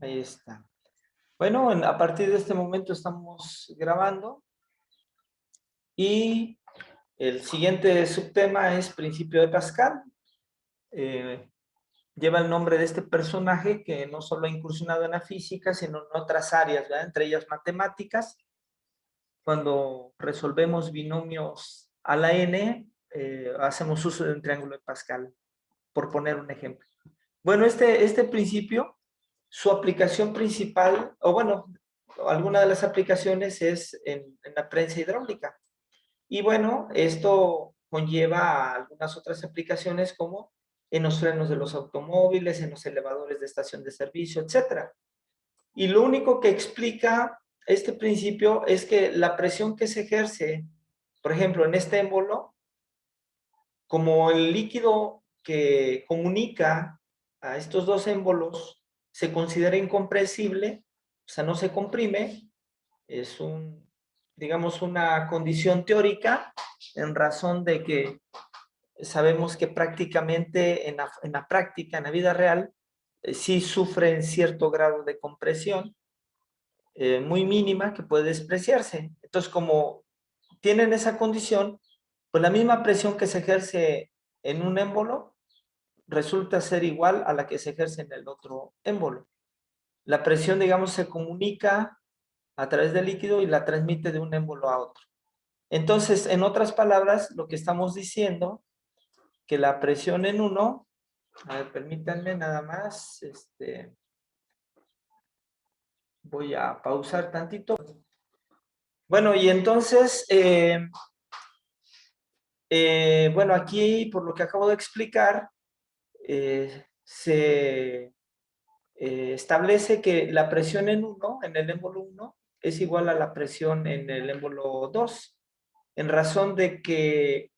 Ahí está. Bueno, a partir de este momento estamos grabando y el siguiente subtema es Principio de Pascal. Lleva el nombre de este personaje que no solo ha incursionado en la física, sino en otras áreas, ¿verdad? Entre ellas matemáticas. Cuando resolvemos binomios a la n, hacemos uso de un triángulo de Pascal, por poner un ejemplo. Bueno, este principio, su aplicación principal, o bueno, alguna de las aplicaciones es en la prensa hidráulica. Y bueno, esto conlleva a algunas otras aplicaciones como en los frenos de los automóviles, en los elevadores de estación de servicio, etc. Y lo único que explica este principio es que la presión que se ejerce, por ejemplo, en este émbolo, como el líquido que comunica a estos dos émbolos se considera incompresible, o sea, no se comprime, es digamos, una condición teórica en razón de que sabemos que prácticamente en la práctica, en la vida real, sí sufren cierto grado de compresión, muy mínima que puede despreciarse. Entonces, como tienen esa condición, pues la misma presión que se ejerce en un émbolo resulta ser igual a la que se ejerce en el otro émbolo. La presión, digamos, se comunica a través del líquido y la transmite de un émbolo a otro. Entonces, en otras palabras, lo que estamos diciendo, que la presión en uno, a ver, permítanme nada más, voy a pausar tantito. Bueno, y entonces, bueno, aquí, por lo que acabo de explicar, se establece que la presión en uno, en el émbolo 1, es igual a la presión en el émbolo 2, en razón de que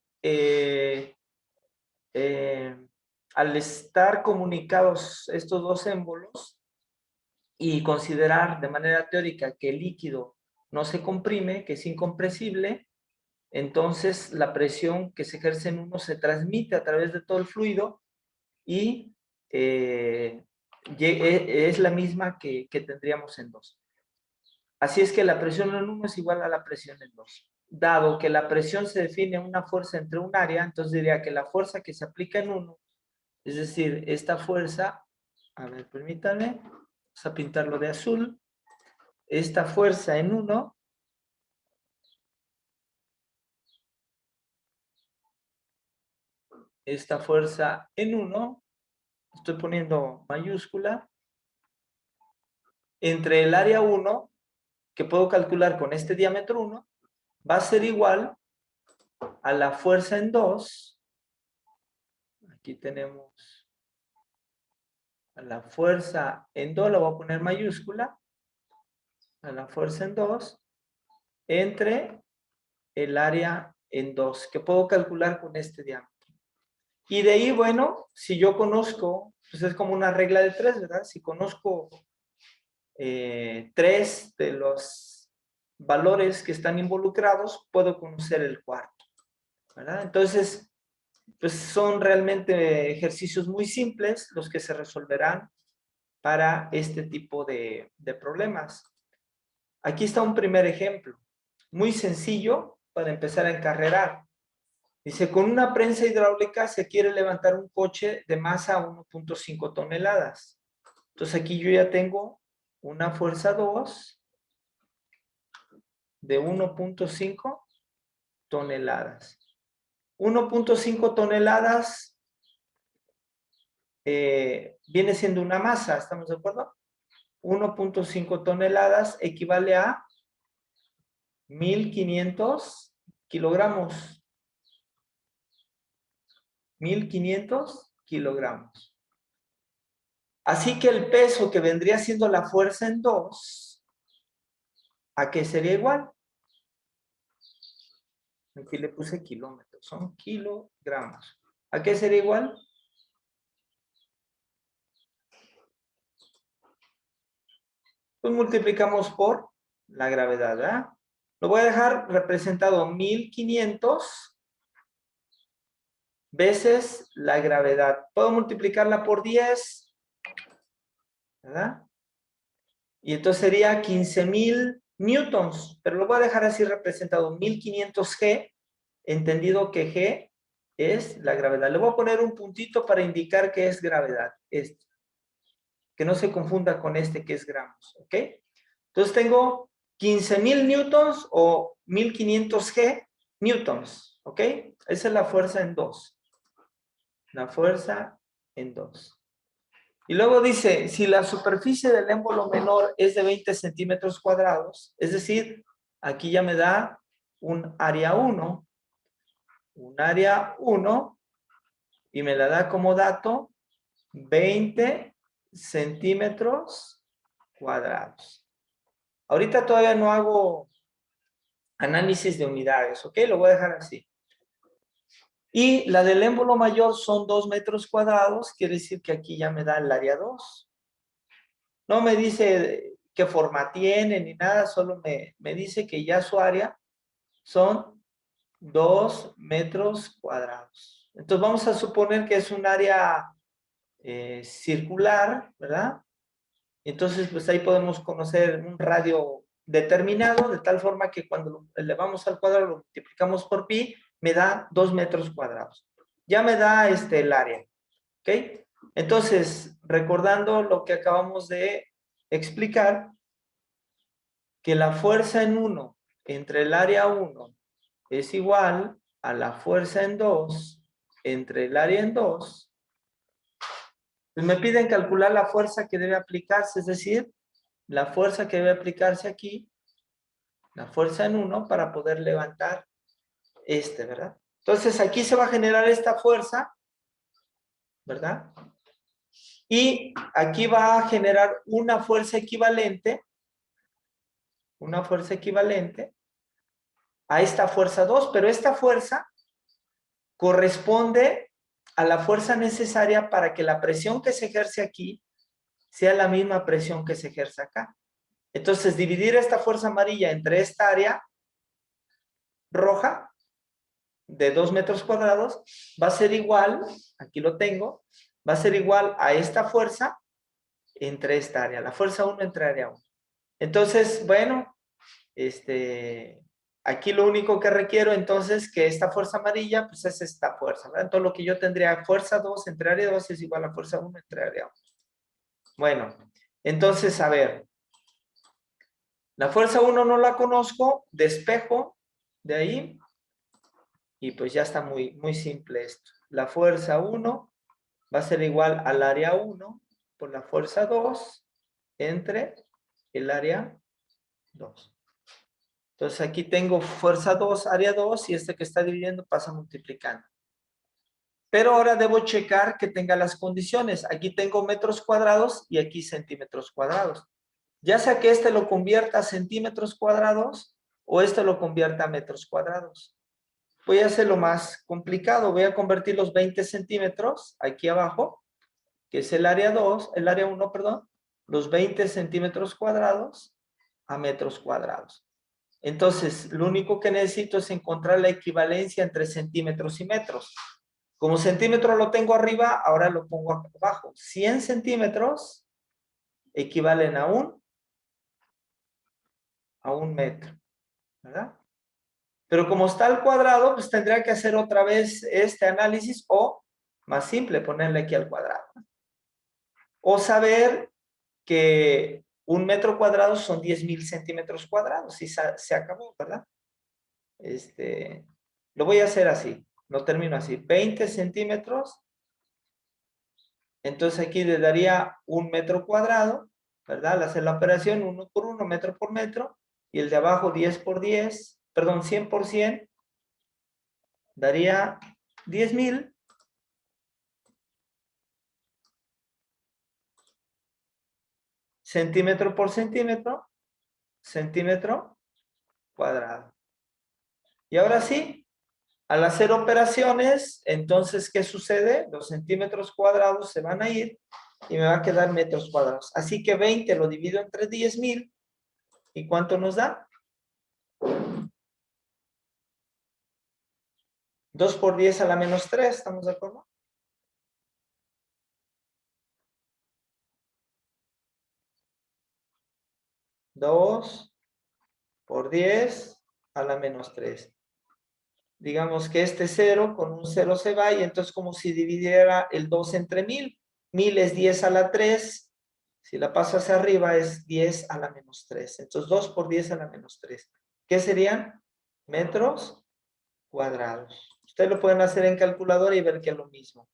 al estar comunicados estos dos émbolos y considerar de manera teórica que el líquido no se comprime, que es incompresible, entonces la presión que se ejerce en uno se transmite a través de todo el fluido y es la misma que tendríamos en 2. Así es que la presión en 1 es igual a la presión en 2. Dado que la presión se define una fuerza entre un área, entonces diría que la fuerza que se aplica en 1, es decir, esta fuerza, a ver, permítanme, vamos a pintarlo de azul, esta fuerza en 1, esta fuerza en 1, estoy poniendo mayúscula, entre el área 1, que puedo calcular con este diámetro 1, va a ser igual a la fuerza en 2, aquí tenemos a la fuerza en 2, la voy a poner mayúscula, a la fuerza en 2, entre el área en 2, que puedo calcular con este diámetro. Y de ahí, bueno, si yo conozco, pues es como una regla de 3, ¿verdad? Si conozco 3 de los valores que están involucrados, puedo conocer el cuarto, ¿verdad? Entonces, pues son realmente ejercicios muy simples los que se resolverán para este tipo de problemas. Aquí está un primer ejemplo, muy sencillo para empezar a encarrerar. Dice, con una prensa hidráulica se quiere levantar un coche de masa 1.5 toneladas. Entonces aquí yo ya tengo una fuerza 2 de 1.5 toneladas. 1.5 toneladas viene siendo una masa, ¿estamos de acuerdo? 1.5 toneladas equivale a 1.500 kilogramos. 1.500 kilogramos. Así que el peso que vendría siendo la fuerza en 2, ¿a qué sería igual? Aquí le puse kilómetros, son kilogramos. ¿A qué sería igual? Pues multiplicamos por la gravedad, ¿verdad? Lo voy a dejar representado 1.500 veces la gravedad. Puedo multiplicarla por 10, ¿verdad? Y entonces sería 15.000 newtons, pero lo voy a dejar así representado, 1500 G, entendido que G es la gravedad. Le voy a poner un puntito para indicar que es gravedad, que no se confunda con este que es gramos, ¿ok? Entonces tengo 15.000 newtons o 1500 G newtons, ¿ok? Esa es la fuerza en 2. La fuerza en 2. Y luego dice, si la superficie del émbolo menor es de 20 centímetros cuadrados, es decir, aquí ya me da un área 1, y me la da como dato 20 centímetros cuadrados. Ahorita todavía no hago análisis de unidades, ¿ok? Lo voy a dejar así. Y la del émbolo mayor son 2 metros cuadrados, quiere decir que aquí ya me da el área 2. No me dice qué forma tiene ni nada, solo me dice que ya su área son 2 metros cuadrados. Entonces vamos a suponer que es un área circular, ¿verdad? Entonces pues ahí podemos conocer un radio determinado, de tal forma que cuando lo elevamos al cuadrado, lo multiplicamos por pi, me da 2 metros cuadrados. Ya me da el área, ¿ok? Entonces, recordando lo que acabamos de explicar, que la fuerza en 1 entre el área 1 es igual a la fuerza en 2 entre el área en 2, pues me piden calcular la fuerza que debe aplicarse, es decir, la fuerza que debe aplicarse aquí, la fuerza en 1 para poder levantar ¿verdad? Entonces aquí se va a generar esta fuerza, ¿verdad? Y aquí va a generar una fuerza equivalente a esta fuerza 2, pero esta fuerza corresponde a la fuerza necesaria para que la presión que se ejerce aquí sea la misma presión que se ejerce acá. Entonces, dividir esta fuerza amarilla entre esta área roja de 2 metros cuadrados va a ser igual, aquí lo tengo, va a ser igual a esta fuerza entre esta área, la fuerza 1 entre área 1. Entonces, bueno, aquí lo único que requiero entonces que esta fuerza amarilla, pues es esta fuerza, ¿verdad? Entonces lo que yo tendría fuerza 2 entre área 2 es igual a fuerza 1 entre área 1. Bueno, entonces, a ver, la fuerza 1 no la conozco, despejo de ahí y pues ya está muy, muy simple esto. La fuerza 1 va a ser igual al área 1 por la fuerza 2 entre el área 2. Entonces aquí tengo fuerza 2, área 2, y este que está dividiendo pasa multiplicando. Pero ahora debo checar que tenga las condiciones. Aquí tengo metros cuadrados y aquí centímetros cuadrados. Ya sea que este lo convierta a centímetros cuadrados o este lo convierta a metros cuadrados. Voy a hacer lo más complicado. Voy a convertir los 20 centímetros aquí abajo, que es el área 2, el área 1, perdón, los 20 centímetros cuadrados a metros cuadrados. Entonces, lo único que necesito es encontrar la equivalencia entre centímetros y metros. Como centímetro lo tengo arriba, ahora lo pongo abajo. 100 centímetros equivalen a un metro, ¿verdad? Pero como está al cuadrado, pues tendría que hacer otra vez este análisis o, más simple, ponerle aquí al cuadrado. O saber que un metro cuadrado son 10,000 centímetros cuadrados y se acabó, ¿verdad? Lo voy a hacer así, lo termino así, 20 centímetros, entonces aquí le daría un metro cuadrado, ¿verdad? Al hacer la operación 1 por 1, metro por metro, y el de abajo 10 por 10, perdón, 100 por 100, daría 10,000. Centímetro por centímetro, centímetro cuadrado. Y ahora sí, al hacer operaciones, entonces, ¿qué sucede? Los centímetros cuadrados se van a ir y me va a quedar metros cuadrados. Así que 20 lo divido entre 10,000. ¿Y cuánto nos da? 2 por 10 a la menos 3, ¿estamos de acuerdo? 2 por 10 a la menos 3. Digamos que este 0 con un 0 se va y entonces como si dividiera el 2 entre 1000. 1000 es 10 a la 3. Si la paso hacia arriba es 10 a la menos 3. Entonces 2 por 10 a la menos 3. ¿Qué serían? Metros cuadrados. Ustedes lo pueden hacer en calculadora y ver que es lo mismo.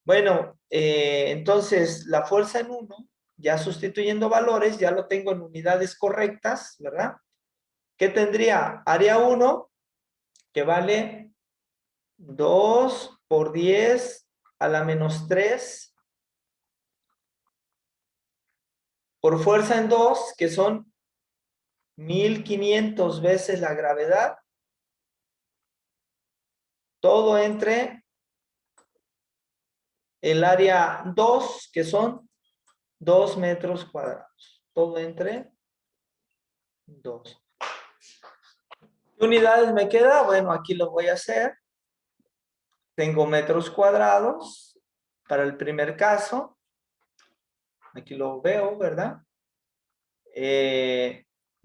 Bueno, entonces la fuerza en 1, ya sustituyendo valores, ya lo tengo en unidades correctas, ¿verdad? ¿Qué tendría? Área 1, que vale 2 por 10 a la menos 3 por fuerza en 2, que son 1500 veces la gravedad, todo entre el área 2, que son 2 metros cuadrados. Todo entre 2. ¿Qué unidades me queda? Bueno, aquí lo voy a hacer. Tengo metros cuadrados para el primer caso. Aquí lo veo, ¿verdad?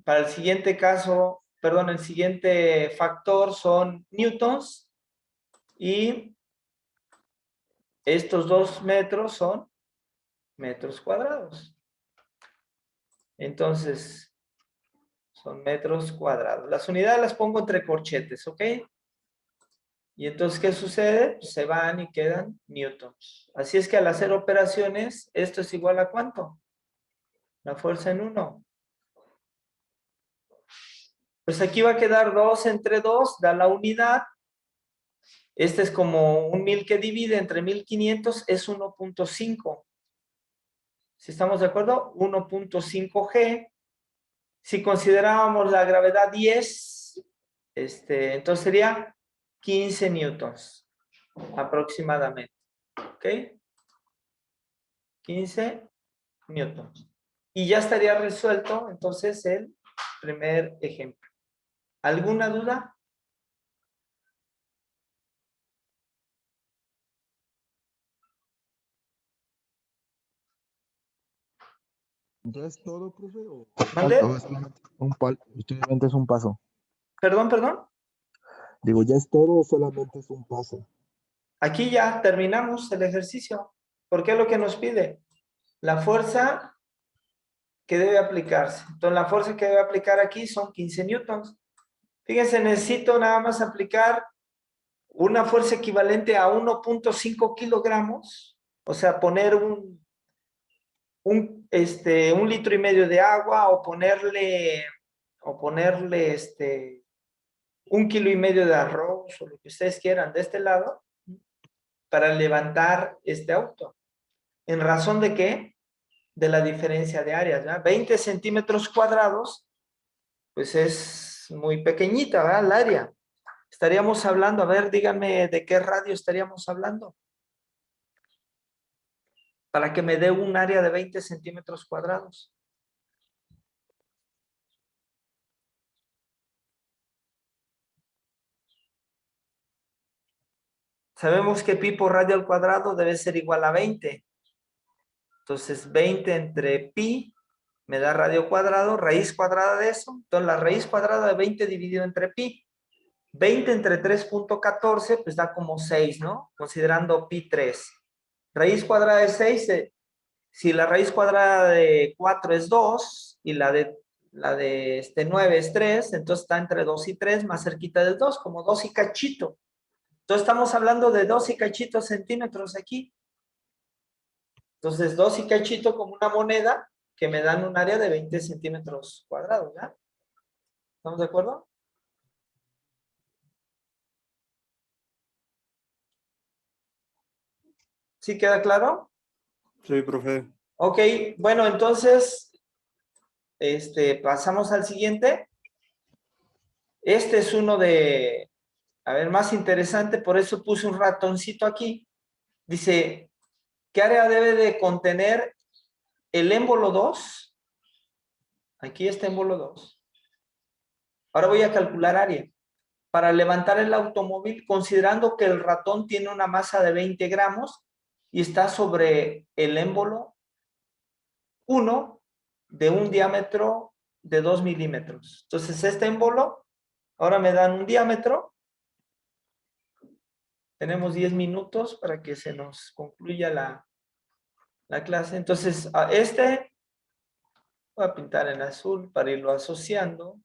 Para el siguiente caso, perdón, el siguiente factor son newtons y estos 2 metros son metros cuadrados. Entonces, son metros cuadrados. Las unidades las pongo entre corchetes, ¿ok? Y entonces, ¿qué sucede? Pues se van y quedan newtons. Así es que al hacer operaciones, esto es igual a ¿cuánto? La fuerza en 1. Pues aquí va a quedar 2 entre 2, da la unidad. Este es como un 1000 que divide entre 1500, es 1.5. ¿Sí estamos de acuerdo? 1.5 G. Si considerábamos la gravedad 10, entonces sería 15 newtons aproximadamente. ¿Ok? 15 newtons. Y ya estaría resuelto entonces el primer ejemplo. ¿Alguna duda? ¿Ya es todo, profe? ¿O ¿Mande? falta? ¿O es solamente solamente es un paso? Perdón, perdón. Digo, ¿ya es todo o solamente es un paso? Aquí ya terminamos el ejercicio. ¿Por qué es lo que nos pide? La fuerza que debe aplicarse. Entonces, la fuerza que debe aplicar aquí son 15 newtons. Fíjense, necesito nada más aplicar una fuerza equivalente a 1.5 kilogramos. O sea, poner un litro y medio de agua o ponerle 1,5 kilos de arroz o lo que ustedes quieran de este lado para levantar este auto. ¿En razón de qué? De la diferencia de áreas, ¿verdad? 20 centímetros cuadrados, pues es muy pequeñita, ¿verdad? El área. Estaríamos hablando, a ver, díganme de qué radio estaríamos hablando. Para que me dé un área de 20 centímetros cuadrados. Sabemos que pi por radio al cuadrado debe ser igual a 20. Entonces, 20 entre pi me da radio cuadrado, raíz cuadrada de eso. Entonces, la raíz cuadrada de 20 dividido entre pi. 20 entre 3.14, pues da como 6, ¿no? Considerando pi 3. Raíz cuadrada de 6, si la raíz cuadrada de 4 es 2 y la de 9 es 3, entonces está entre 2 y 3, más cerquita del 2, como 2 y cachito. Entonces estamos hablando de 2 y cachito centímetros aquí. Entonces 2 y cachito como una moneda que me dan un área de 20 centímetros cuadrados, ¿ya? ¿Estamos de acuerdo? ¿Sí queda claro? Sí, profe. Ok, bueno, entonces, pasamos al siguiente. Este es uno de, a ver, más interesante, por eso puse un ratoncito aquí. Dice, ¿qué área debe de contener el émbolo 2? Aquí está émbolo 2. Ahora voy a calcular área. Para levantar el automóvil, considerando que el ratón tiene una masa de 20 gramos y está sobre el émbolo 1 de un diámetro de 2 milímetros. Entonces, este émbolo, ahora me dan un diámetro. Tenemos 10 minutos para que se nos concluya la clase. Entonces, a este voy a pintar en azul para irlo asociando.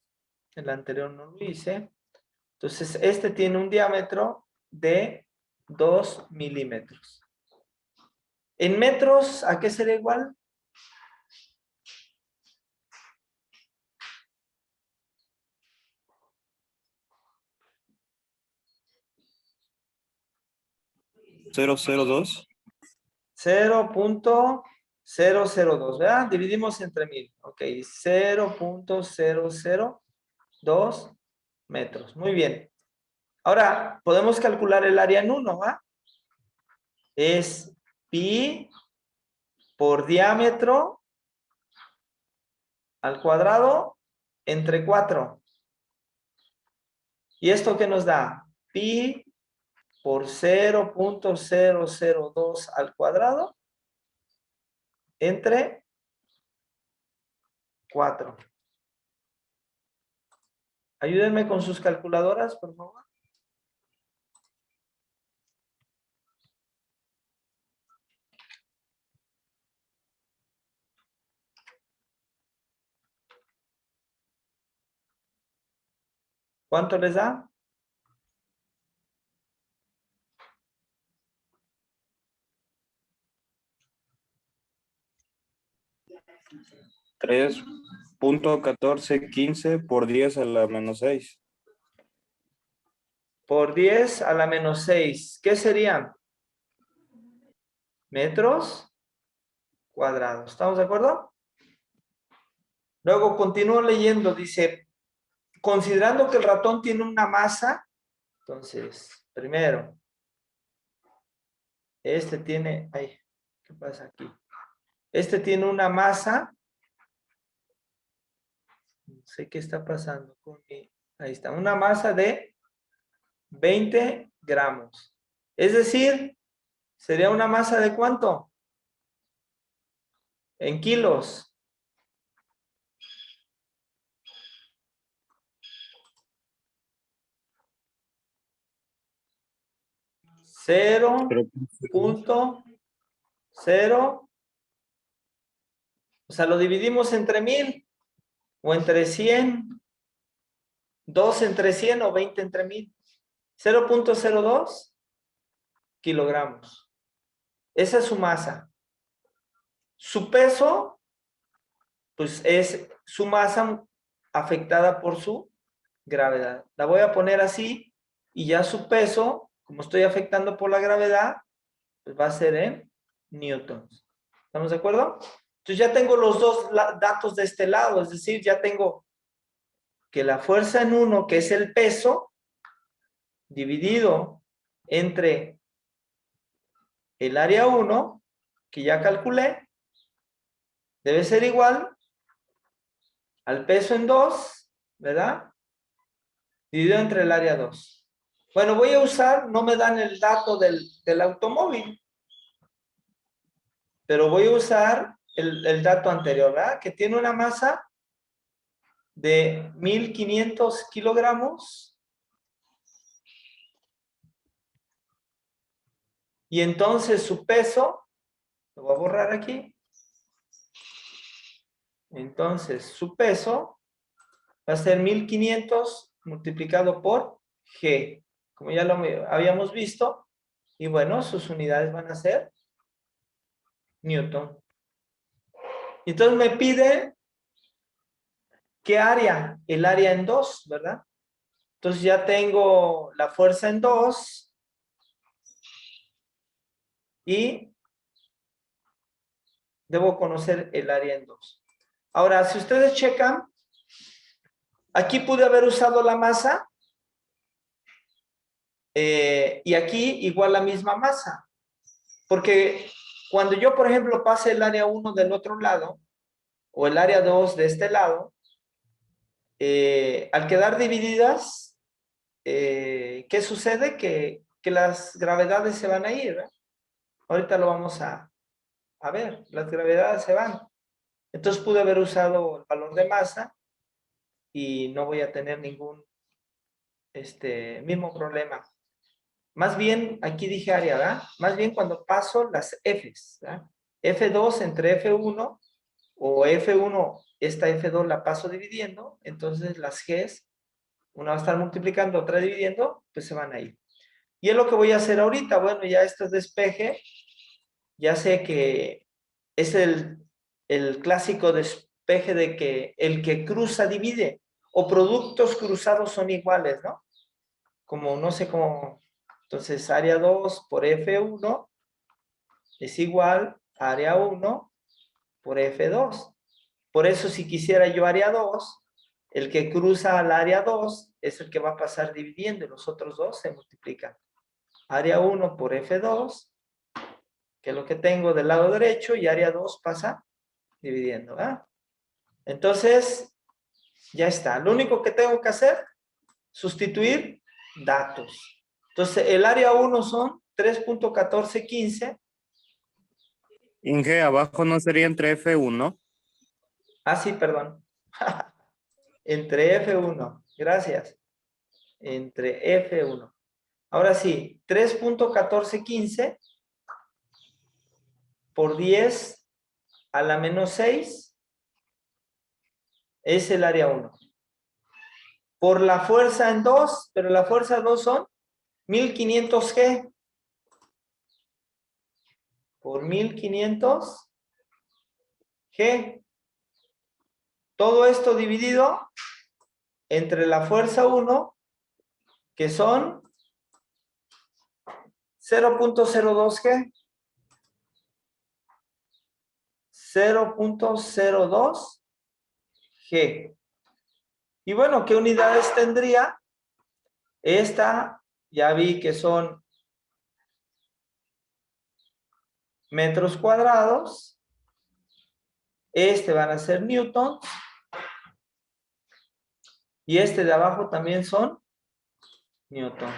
El anterior no lo hice. Entonces, este tiene un diámetro de 2 milímetros. En metros, ¿a qué será igual? ¿002? 0.002, ¿verdad? Dividimos entre 1000. Ok, 0.002 metros. Muy bien. Ahora, podemos calcular el área en 1, ¿va? Es pi por diámetro al cuadrado entre 4. ¿Y esto qué nos da? Pi por 0.002 al cuadrado entre 4. Ayúdenme con sus calculadoras, por favor. ¿Cuánto les da? 3.1415 por 10 a la menos 6. Por 10 a la menos 6. ¿Qué serían? Metros cuadrados. ¿Estamos de acuerdo? Luego continúo leyendo. Dice, considerando que el ratón tiene una masa, entonces, primero, este tiene, ay, ¿qué pasa aquí? Este tiene una masa, no sé qué está pasando con mi, ahí está, una masa de 20 gramos. Es decir, sería una masa de ¿cuánto? En kilos. Cero punto cero. O sea, lo dividimos entre 1000 o entre 100. 2 entre 100 o 20 entre 1000. 0.02 kilogramos. Esa es su masa. Su peso, pues es su masa afectada por su gravedad. La voy a poner así y ya su peso, como estoy afectando por la gravedad, pues va a ser en newtons. ¿Estamos de acuerdo? Entonces ya tengo los dos datos de este lado, es decir, ya tengo que la fuerza en 1, que es el peso, dividido entre el área 1, que ya calculé, debe ser igual al peso en 2, ¿verdad? Dividido entre el área 2. Bueno, voy a usar, no me dan el dato del automóvil, pero voy a usar el dato anterior, ¿verdad? Que tiene una masa de 1500 kilogramos. Y entonces su peso, lo voy a borrar aquí. Entonces su peso va a ser 1500 multiplicado por G, como ya lo habíamos visto. Y bueno, sus unidades van a ser Newton. Entonces me pide ¿qué área? El área en 2, ¿verdad? Entonces ya tengo la fuerza en 2 y debo conocer el área en 2. Ahora, si ustedes checan, aquí pude haber usado la masa y aquí igual la misma masa. Porque cuando yo, por ejemplo, pase el área 1 del otro lado o el área 2 de este lado, al quedar divididas, ¿qué sucede? Que las gravedades se van a ir, ¿verdad? Ahorita lo vamos a ver, las gravedades se van. Entonces pude haber usado el valor de masa y no voy a tener ningún mismo problema. Más bien, aquí dije área, ¿verdad? Más bien cuando paso las Fs, ¿verdad? F2 entre F1 o F1, esta F2 la paso dividiendo, entonces las Gs, una va a estar multiplicando, otra dividiendo, pues se van a ir. Y es lo que voy a hacer ahorita. Bueno, ya esto es despeje, ya sé que es el clásico despeje de que el que cruza divide, o productos cruzados son iguales, ¿no? Como no sé cómo, entonces área 2 por F1 es igual a área 1 por F2. Por eso si quisiera yo área 2, el que cruza al área 2 es el que va a pasar dividiendo y los otros dos se multiplican. Área 1 por F2, que es lo que tengo del lado derecho, y área 2 pasa dividiendo, ¿verdad? Entonces, ya está. Lo único que tengo que hacer, sustituir datos. Entonces, el área 1 son 3.1415. Inge, abajo no sería entre F1. Ah, sí, perdón. Entre F1. Gracias. Entre F1. Ahora sí, 3.1415 por 10 a la menos 6 es el área 1. Por la fuerza en 2, pero la fuerza 2 son 1500 G. Por 1500 G. Todo esto dividido entre la fuerza 1, que son 0.02 G. 0.02 G. Y bueno, ¿qué unidades tendría? Esta, ya vi que son metros cuadrados. Este van a ser newtons. Y este de abajo también son newtons.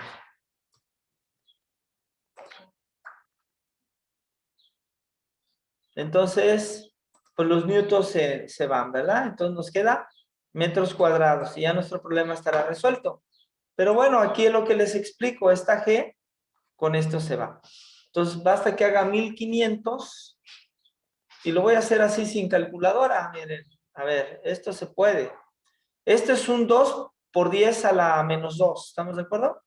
Entonces, pues los newtons se van, ¿verdad? Entonces nos queda metros cuadrados y ya nuestro problema estará resuelto. Pero bueno, aquí es lo que les explico. Esta G, con esto se va. Entonces, basta que haga 1500 y lo voy a hacer así sin calculadora. Miren, a ver, esto se puede. Esto es un 2 por 10 a la menos 2. ¿Estamos de acuerdo?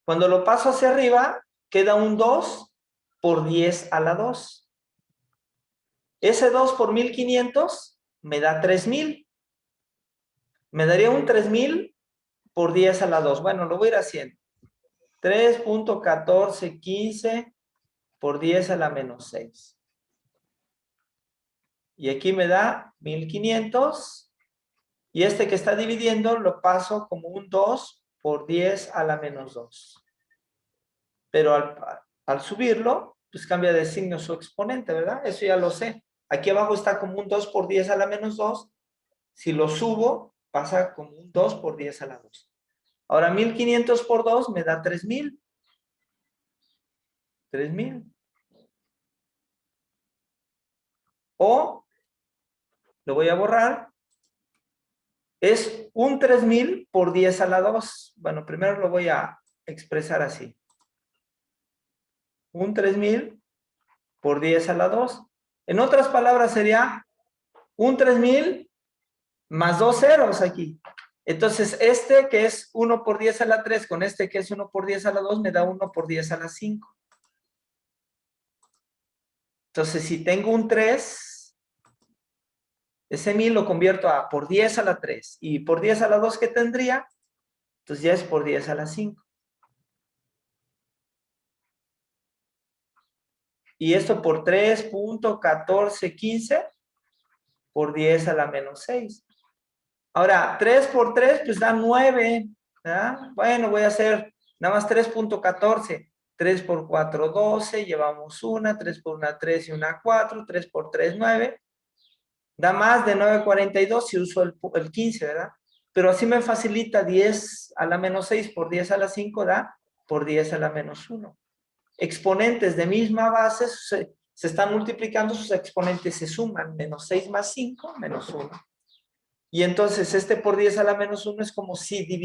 Cuando lo paso hacia arriba, queda un 2 por 10 a la 2. Ese 2 por 1500 me da 3000. Me daría un 3000 por 10 a la 2. Bueno, lo voy a ir haciendo. 3.1415 por 10 a la menos 6. Y aquí me da 1500. Y este que está dividiendo lo paso como un 2 por 10 a la menos 2. Pero al subirlo, pues cambia de signo su exponente, ¿verdad? Eso ya lo sé. Aquí abajo está como un 2 por 10 a la menos 2. Si lo subo, pasa como un 2 por 10 a la 2. Ahora 1500 por 2 me da 3000. 3000. O, lo voy a borrar, es un 3000 por 10 a la 2. Bueno, primero lo voy a expresar así. Un 3000 por 10 a la 2. En otras palabras sería un 3000 más dos ceros aquí. Entonces, este que es 1 por 10 a la 3 con este que es 1 por 10 a la 2 me da 1 por 10 a la 5. Entonces, si tengo un 3, ese 1000 lo convierto a por 10 a la 3. Y por 10 a la 2 que tendría, entonces ya es por 10 a la 5. Y esto por 3.1415 por 10 a la menos 6. Ahora, 3 por 3, pues da 9. ¿Verdad? Bueno, voy a hacer nada más 3.14. 3 por 4, 12. Llevamos una. 3 por 1, 3 y una 4. 3 por 3, 9. Da más de 9.42 si uso el 15, ¿verdad? Pero así me facilita 10 a la menos 6 por 10 a la 5 da por 10 a la menos 1. Exponentes de misma base se están multiplicando, sus exponentes se suman. Menos 6 más 5, menos 1. Y entonces este por 10 a la menos 1 es como si dividiera